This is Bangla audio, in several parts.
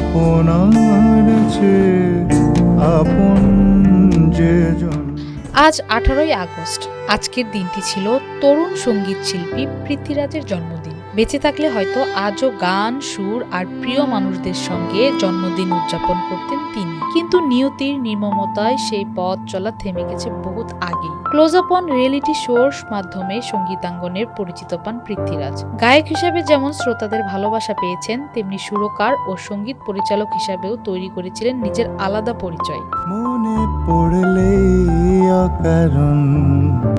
আপনার চেয়ে আপন যে জন। আজ 18ই আগস্ট। আজকের দিনটি ছিল তরুণ সঙ্গীত শিল্পী পৃথ্বীরাজের জন্মদিন। বেঁচে থাকলে হয়তো আজও গান, সুর আর প্রিয় মানুষদের সঙ্গে জন্মদিন উদযাপন করতেন তিনি। কিন্তু নিয়তির নির্মমতায় সেই পথ চলা থেমে গেছে বহুত আগেই। ক্লোজ আপ অন রিয়েলিটি শোর মাধ্যমে সঙ্গীতাঙ্গনের পরিচিত পান পৃথ্বীরাজ। গায়ক হিসেবে যেমন শ্রোতাদের ভালোবাসা পেয়েছেন, তেমনি সুরকার ও সঙ্গীত পরিচালক হিসাবেও তৈরি করেছিলেন নিজের আলাদা পরিচয়। মনে পড়লে অকারণ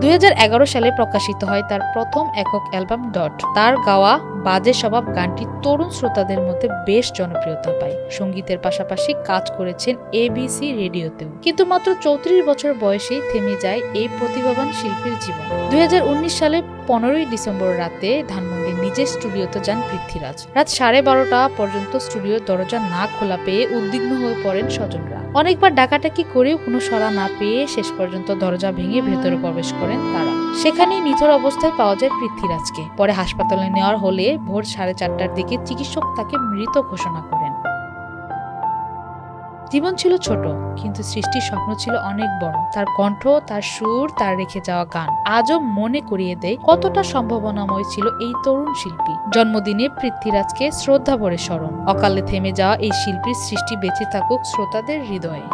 2011 সালে প্রকাশিত হয় তার প্রথম একক অ্যালবাম ডট। তার গাওয়া বাজে স্বভাব গানটি তরুণ শ্রোতাদের মধ্যে বেশ জনপ্রিয়তা পায়। সঙ্গীতের পাশাপাশি কাজ করেছেন ABC রেডিওতেও। কিন্তু মাত্র 34 বছর বয়সেই থেমে যায় এই প্রতিভাবান শিল্পীর জীবন। 2019 সালে 15ই ডিসেম্বর রাতে ধানমন্ডির নিজের স্টুডিওতে যান পৃথ্বীরাজ। রাত 12:30 পর্যন্ত স্টুডিওর দরজা না খোলা পেয়ে উদ্বিগ্ন হয়ে পড়েন স্বজনরা। অনেকবার ডাকাডাকি করেও কোনো সাড়া না পেয়ে শেষ পর্যন্ত দরজা ভেঙে ভেতরে প্রবেশ করেন তারা। সেখানেই নিথর অবস্থায় পাওয়া যায় পৃথ্বীরাজকে। পরে হাসপাতালে নেওয়ার হলে ভোর 4:30টার দিকে চিকিৎসক তাকে মৃত ঘোষণা করেন। জীবন ছিল ছোট, কিন্তু সৃষ্টির স্বপ্ন ছিল অনেক বড়। তার কণ্ঠ, তার সুর, তার রেখে যাওয়া গান আজও মনে করিয়ে দেয় কতটা সম্ভাবনাময় ছিল এই তরুণ শিল্পী। জন্মদিনে পৃথ্বীরাজকে শ্রদ্ধা ভরে স্মরণ। অকালে থেমে যাওয়া এই শিল্পীর সৃষ্টি বেঁচে থাকুক শ্রোতাদের হৃদয়ে।